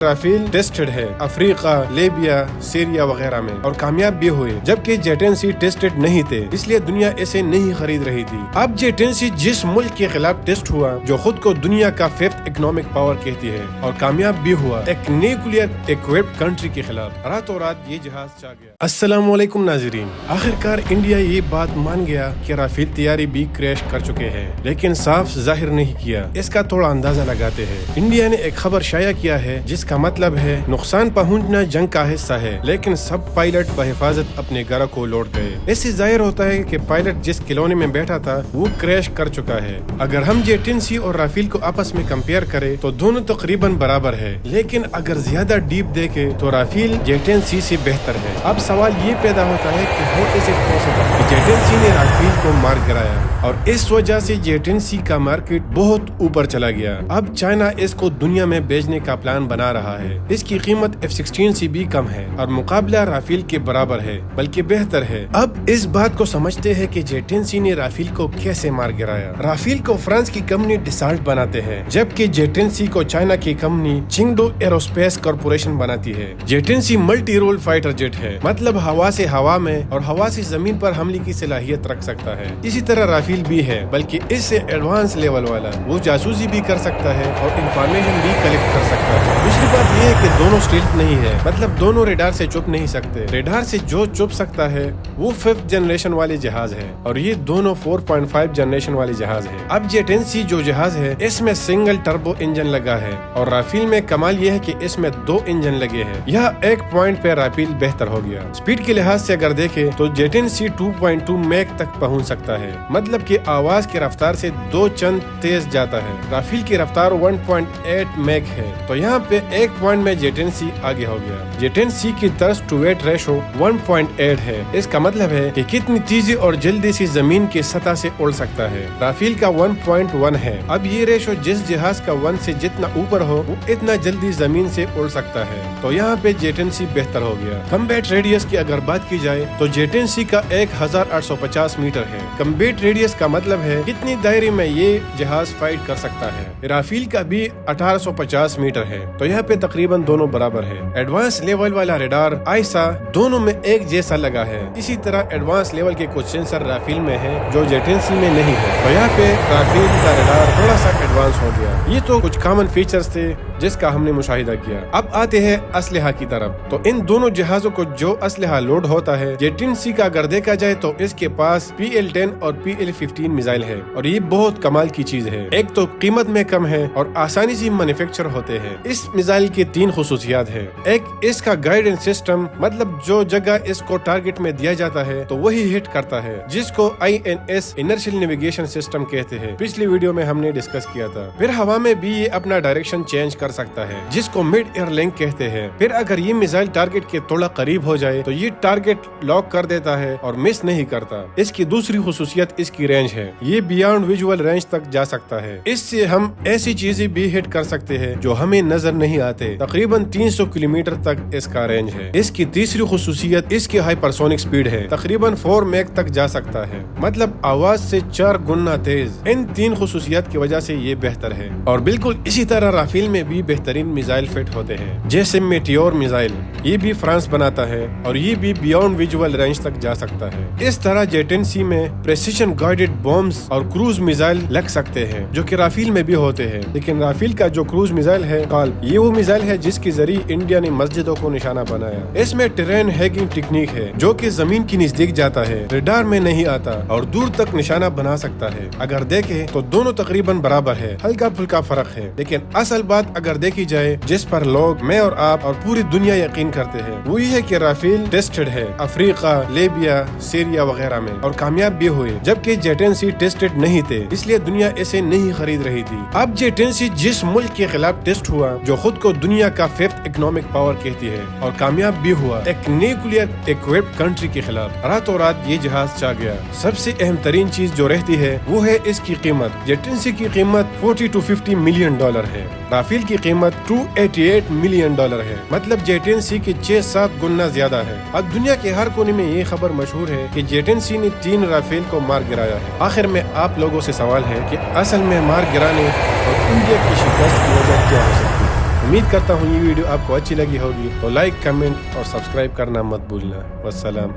Rafale tested ہے افریقہ، Libya, Syria وغیرہ میں اور کامیاب بھی ہوئے، جبکہ J-10C ٹیسٹڈ نہیں تھے، اس لیے دنیا اسے نہیں خرید رہی تھی۔ اب J-10C جس ملک کے خلاف ٹیسٹ ہوا جو خود کو دنیا کا 5th اکنامک پاور کہتی ہے اور کامیاب بھی ہوا، ایک نیوکلیئر ایکوپڈ کنٹری کے خلاف، راتوں رات یہ جہاز چا گیا۔ السلام علیکم ناظرین، آخرکار انڈیا یہ بات مان گیا کہ رافیل طیارے بھی کریش کر چکے ہیں، لیکن صاف ظاہر نہیں کیا۔ اس کا تھوڑا اندازہ لگاتے ہیں۔ انڈیا نے ایک خبر شائع کیا ہے جس کا مطلب ہے نقصان پہنچنا جنگ کا حصہ ہے، لیکن سب پائلٹ بحفاظت اپنے گھر کو لوٹ گئے۔ اس سے ظاہر ہوتا ہے کہ پائلٹ جس کلونے میں بیٹھا تھا وہ کریش کر چکا ہے۔ اگر ہم J-10C اور رافیل کو آپس میں کمپیئر کریں تو دونوں تقریباً برابر ہے، لیکن اگر زیادہ ڈیپ دیکھیں تو رافیل J-10C سے بہتر ہے۔ اب سوال یہ پیدا ہوتا ہے کہ ہو کیسے پاسبل کہ J-10C نے رافیل کو مار گرایا اور اس وجہ سے J-10C کا مارکیٹ بہت اوپر چلا گیا۔ اب چائنا اس کو دنیا میں بیچنے کا پلان بنا رہا ہے۔ اس کی قیمت F-16 سے بھی کم ہے اور مقابلہ رافیل کے برابر ہے، بلکہ بہتر ہے۔ اب اس بات کو سمجھتے ہیں کہ J-10C نے رافیل کو کیسے مار گرایا۔ رافیل کو فرانس کی کمپنی ڈسالٹ بناتے ہیں، جبکہ J-10C کو چائنا کی کمپنی چنگڈو ایروسپیس کارپوریشن بناتی ہے۔ J-10C multi role fighter jet ہے، مطلب ہوا سے ہوا میں اور ہوا سے زمین پر حملے کی صلاحیت رکھ سکتا ہے۔ اسی طرح رافیل بھی ہے، بلکہ اس سے ایڈوانس لیول والا، وہ جاسوسی بھی کر سکتا ہے اور انفارمیشن بھی کلیکٹ کر سکتا ہے۔ دوسری بات یہ ہے کہ دونوں اسٹیلتھ نہیں ہے، مطلب دونوں ریڈار سے چھپ نہیں سکتے۔ ریڈار سے جو چھپ سکتا ہے وہ 5th جنریشن والے جہاز ہے اور یہ دونوں 4.5 جنریشن والے جہاز ہے۔ اب J-10C جو جہاز ہے اس میں سنگل ٹربو انجن لگا ہے اور رافیل میں کمال یہ ہے کہ اس میں 2 انجن لگے ہیں۔ یہاں ایک پوائنٹ پہ رافیل بہتر ہو گیا۔ سپیڈ کے لحاظ سے اگر دیکھیں تو J-10C 2.2 میک تک پہنچ سکتا ہے، مطلب کہ آواز کی رفتار سے 2 چند تیز جاتا ہے۔ رافیل کی رفتار 1.8 میک ہے، تو یہاں پہ ایک پوائنٹ میں J-10C آگے ہو گیا۔ J-10C کی تھرسٹ ٹو ویٹ ریشو 1.8 ہے۔ اس کا مطلب ہے کہ کتنی تیزی اور جلدی سے زمین کی سطح سے اڑ سکتا ہے۔ رافیل کا 1.1 ہے۔ اب یہ ریشو جس جہاز کا 1 سے جتنا اوپر ہو وہ اتنا جلدی زمین سے اڑ سکتا ہے، تو یہاں پہ J-10C بہتر ہو گیا۔ کمبیٹ ریڈیس کی اگر بات کی جائے تو J-10C کا 1850 میٹر ہے۔ کمبیٹ ریڈیس کا مطلب ہے کتنی دائرے میں یہ جہاز فائٹ کر سکتا ہے۔ رافیل کا بھی 1850 میٹر ہے، تو یہاں پہ تقریباً دونوں برابر ہے۔ ایڈوانس لیول والا ریڈار آئسا دونوں میں ایک جیسا لگا ہے۔ اسی طرح ایڈوانس لیول کے کچھ سینسر رافیل میں ہیں جو J-10C میں نہیں ہے، تو یہاں پہ رافیل کا ریڈار تھوڑا سا ایڈوانس ہو گیا۔ یہ تو کچھ کامن فیچرز تھے جس کا ہم نے مشاہدہ کیا۔ اب آتے ہیں اسلحہ کی طرف، تو ان دونوں جہازوں کو جو اسلحہ لوڈ ہوتا ہے J-10C کا اگر دیکھا جائے تو اس کے پاس PL-10 اور PL-15 میزائل ہے اور یہ بہت کمال کی چیز ہے۔ ایک تو قیمت میں کم ہے اور آسانی سے مینوفیکچر ہوتے ہیں۔ اس میزائل کی 3 خصوصیات ہیں۔ ایک، اس کا گائیڈنس سسٹم، مطلب جو جگہ اس کو ٹارگٹ میں دیا جاتا ہے تو وہی ہٹ کرتا ہے، جس کو INS انرشیل نیویگیشن سسٹم کہتے ہیں۔ پچھلی ویڈیو میں ہم نے ڈسکس کیا تھا۔ پھر ہوا میں بھی یہ اپنا ڈائریکشن چینج کر سکتا ہے، جس کو مڈ ایئر لنک کہتے ہیں۔ پھر اگر یہ میزائل ٹارگٹ کے تھوڑا قریب ہو جائے تو یہ ٹارگٹ لاک کر دیتا ہے اور مس نہیں کرتا۔ اس کی دوسری خصوصیت اس کی رینج ہے، یہ بیانڈ ویژول رینج تک جا سکتا ہے۔ اس سے ہم ایسی چیزیں بھی ہٹ کر سکتے ہیں جو ہمیں نظر نہیں آتے۔ تقریباً 300 کلومیٹر تک اس کا رینج ہے۔ اس کی تیسری خصوصیت اس کی ہائپرسونک سپیڈ ہے، تقریباً 4 میک تک جا سکتا ہے، مطلب آواز سے 4 گنا تیز۔ ان 3 خصوصیات کی وجہ سے یہ بہتر ہے۔ اور بالکل اسی طرح رافیل میں بھی بہترین میزائل فٹ ہوتے ہیں، جیسے میٹیور میزائل، یہ بھی فرانس بناتا ہے اور یہ بھی بیانڈ ویژول رینج تک جا سکتا ہے۔ اس طرح J-10C میں پریسیشن گائیڈڈ بومز اور کروز میزائل لگ سکتے ہیں جو کہ رافیل میں بھی ہوتے ہیں، لیکن رافیل کا جو کروز میزائل ہے یہ وہ میزائل ہے جس کے ذریعے انڈیا نے مسجدوں کو نشانہ بنایا۔ اس میں ٹرین ہیگنگ ٹیکنیک ہے جو کہ زمین کے نزدیک جاتا ہے، ریڈار میں نہیں آتا اور دور تک نشانہ بنا سکتا ہے۔ اگر دیکھیں تو دونوں تقریباً برابر ہے، ہلکا پھلکا فرق ہے، لیکن اصل بات اگر دیکھی جائے جس پر لوگ، میں اور آپ اور پوری دنیا یقین کرتے ہیں، وہ یہ ہے کہ رافیل ٹیسٹڈ ہے افریقہ، لیبیا، سیریا وغیرہ میں اور کامیاب بھی ہوئے، جبکہ J-10C ٹیسٹڈ نہیں تھے، اس لیے دنیا اسے نہیں خرید رہی تھی۔ اب J-10C جس ملک کے خلاف ٹیسٹ ہوا جو خود کو دنیا کا 5th اکنامک پاور کہتی ہے اور کامیاب بھی ہوا، ایک نیوکلیئر ایکوپڈ کنٹری کے خلاف، راتوں رات یہ جہاز چا گیا۔ سب سے اہم ترین چیز جو رہتی ہے وہ ہے اس کی قیمت۔ J-10C کی قیمت $40 to $50 ملین ہے، رافیل کی قیمت $288 ملین ہے، مطلب J-10C کی 6-7 گنا زیادہ ہے۔ اب دنیا کے ہر کونے میں یہ خبر مشہور ہے کہ J-10C نے 3 رافیل کو مار گرایا ہے۔ آخر میں آپ لوگوں سے سوال ہے کہ اصل میں مار گرانے اور انڈیا کی شکست کی وجہ کیا ہو سکتی ہے؟ امید کرتا ہوں یہ ویڈیو آپ کو اچھی لگی ہوگی، تو لائک، کمنٹ اور سبسکرائب کرنا مت بھولنا۔ والسلام۔